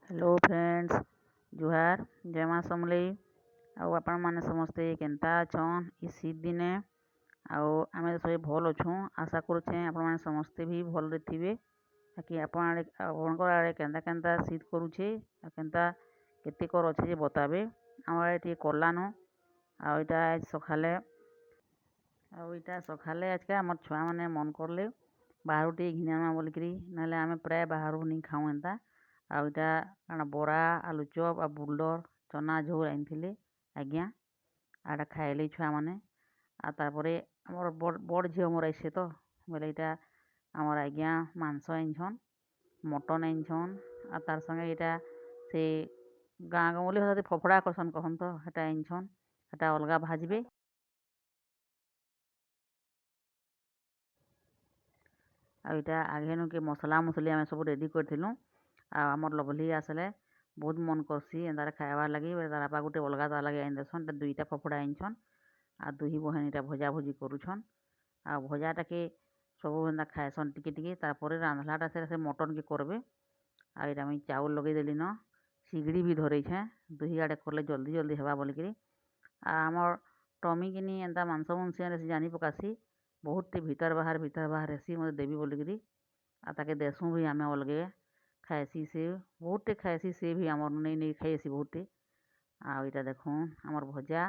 Hello friends, जुहार जय माँ समलेई। आपण मैंने समस्ते केन्ता अछन इ शीत दिने। आमे सब भल अच्छुँ। आशा करुचे आपण मैंने समस्ते भी भल थे। कि आपणकर आड़े केन्ता केन्ता शीत करुचे केन्ता केते कर अच्छे जे बताबे। आम आड़े टे कलान आईटा सकाले आज के आम छुआ मैंने मन करले बाहर टे घिना बोलिकी ना आम प्राय बाहर नहीं खाऊँ एंता। आईटा काना बरा आलुचप आ बुल्डर चना झोल आनी आज्ञा आटा खाइले छुआ मैंने। आपर आमर बड़ झील मोर आइसे तो बोले यहाँ आमर आज्ञा मांस आनछन मटन आनछन आ तार संगे यहाँ से गाँ गमली भाषा फफड़ा करसन कहन तो हेटा आनछन हेटा अलगा भाजबे। आईटा आगे के मसला मुसली आम सब रेडी करूँ। आमर लभली आसले बहुत मन करसी एंदार खाइबार लगी तार बापा गोटे अलगा तार लगे आनी देसन दुईटा फफड़ा आनछन आ दुही बहन इटा भजा भुजी करुछन। आ भजाटा के सब एंदा खाएसन टिके टिके तारपरे रांधलाटा से मटन के करबे। आ इटा मुई चाउल लगे देली न सिगड़ी भी धरेछे दुही आड़े करले जल्दी जल्दी हेबा बोलिकी। आमर टमी किनी एंता मांस मुंसी जानी पकासी बहुत टे भीतर बाहर हेसी मत देवी बोलिकी। ताके देसुँ भी आमे अलगे खाएसी से बहुत टे खाएसी से भी आमर नहीं नहीं खाएसी बहुत टे। आईटा देखूँ आमर भजा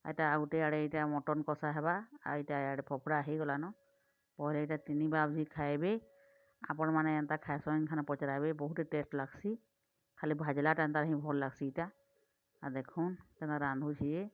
आईटा गोटे आड़े यहाँ मटन कषा हेबा आईटा आड़े फफड़ा हो गलान। पहले यहाँ तीन बाबजी खाएबे आपण मैंने एंता खाएसन खाना पचराबे बहुत टेस्ट लागसी खाली भाजलाटा एंता ही भल लागसी इटा। आ देखूँ केना रांधुछी।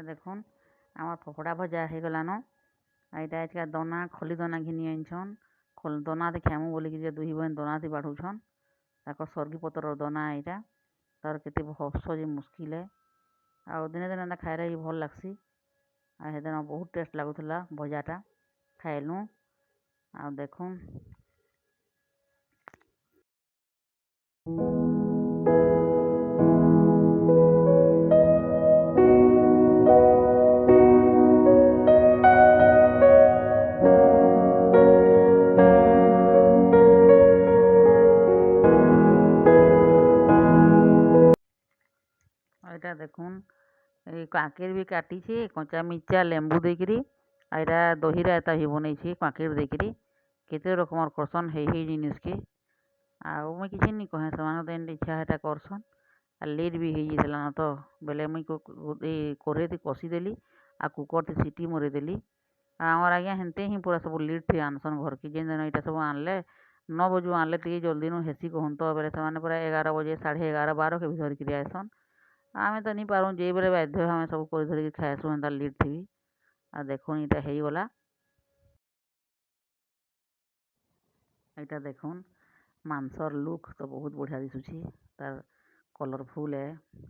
देखुन आमर फफड़ा भजा हो गलान। यहाँ आज दाना खली दाना घिनी आनछन दाना दे खाएमु बोलिकी दुही बहन दाना दे बाढ़ुछन ताकर सर्गी पतर दाना यहाँ तार केते हस जे मुस्किल है। आ दिने दिने एंता खाइले भी भल लागसी। आ हेदिन बहुत टेस्ट लगुला भजाटा खाइलु। आ देखुन यहाँ देखुन काकेर भी काटी कचा मिर्चा लेंबू देकरी यहाँ दही रायता भी बनई काकेर देकरी केते रकम करसन हे जिनिस के। आउ मुई किसी नहीं कहे से इच्छा हेटा करसन आ लेट भी हो जाता तो बेले मुई कोरे थी कषीदेली आ कुकर थी सीटी मरीदेली। आमर आज्ञा हेन्ते ही पूरा सब लेट थी आनसन घर की जेन दिन यहाँ सब आनले 9 बजे आनले टे जल्दी नु हेसी कहन तो बेले से पूरा 11 बजे 11:30 12 के भी धरिकी आएसन। आमे तो नहीं पारूँ जे बेले बाध्य आम सब कर धरिकी खाएसु एंता लेट थी। आ देखुन इटा हो गला। यहाँ देखुन मांसर लुक तो बहुत बढ़िया दिशुची तार कलरफुल है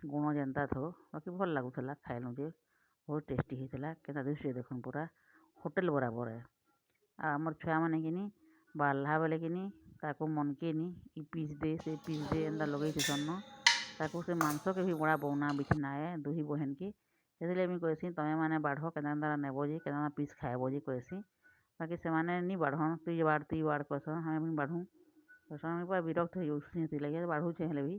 गुण जेनता थो बाकी भल लगुला खाइलु जे बहुत टेस्टी होता केना दिशुचे देखुन पूरा होटेल बराबर है। आमर छुआ मैंने किनी बाल्हा बेले किनी ताको मनके नी पीस दे से पीस दे एंता लगे सन ताको से मांस के भी बड़ा बौना बिछना है दुही बहन की से मुझे कहसी तमें मैंने बाढ़ के नेब जे के पीस खाएब जे कहसी बाकी से मैंने नहीं बाढ़न तुई बाढ़ कहसन हमें बाढ़ू कहसन पूरा विरक्त हो लगे बाढ़ुचे हेले भी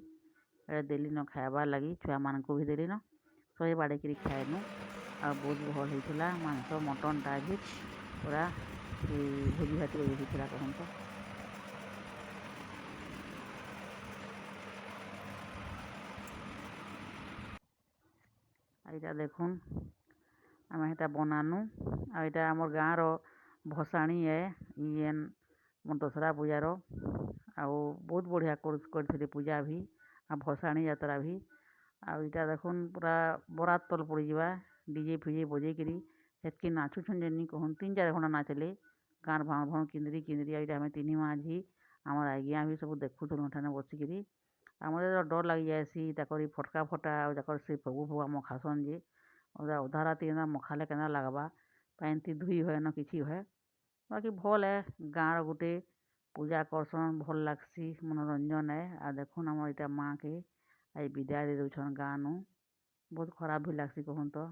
देली न खाइबार लगी छुआ मान को भी देली न सही बाड़े खाएनु। आ बहुत भल होता मांस मटन टा भी पूरा भोजी भात होता कहन तो। यहाँ देखुन आम हेटा बनानु यहाँ आमर गाँव भसाणी है येन दशहरा पूजार आ बहुत बढ़िया कर पूजा भी आ भसाणी यात्रा भी ଆଉ ଇଟା ଦେଖୁନ୍ ପୁରା ବରାତ୍ ତଲ୍ ପଡ଼ିଯିବା ଡିଜେ ଫିଜେ ବଜେଇକିରି ହେତ୍କି ନାଚୁଛନ୍ ଯେ ନି କହୁନ୍ 3-4 ଘଣ୍ଟା ନାଚ୍ଲେ ଗାଁର ଭାଣ ଭାଣ କିନ୍ଦ୍ରି କିନ୍ଦ୍ରି ଏଇଟା ଆମେ ତିନି ମାଁ ଝି ଆମର୍ ଆଜ୍ଞା ବି ସବୁ ଦେଖୁଥିଲୁଁ ଠାନେ ବସିକିରି ଆମର୍ ଡର୍ ଲାଗି ଯାଏସି ତାକର୍ ଇ ଫଟ୍କା ଫଟା ଆଉ ତାକର୍ ସେ ଭୋଗ ଫୋଗା ମଖାସନ୍ ଯେ ଅଧା ରାତି ଏନ୍ତା ମଖାଲେ କେନ୍ତା ଲାଗ୍ବା ପାଏନ୍ ଥି ଧୁଇ ହୁଏ ନ କିଛି ହୁଏ ବାକି ଭଲ୍ ଏ ଗାଁର ଗୁଟେ ପୂଜା କର୍ସନ୍ ଭଲ୍ ଲାଗ୍ସି ମନୋରଞ୍ଜନ୍ ଏ ଆଉ ଦେଖୁନ୍ ଆମର୍ ଇଟା ମାଁକେ ଆଜି ବିଦାୟ ଦେଇ ଦଉଛନ୍ ଗାଁନୁ ବହୁତ୍ ଖରାପ୍ ବି ଲାଗ୍ସି କହୁନ୍ ତ।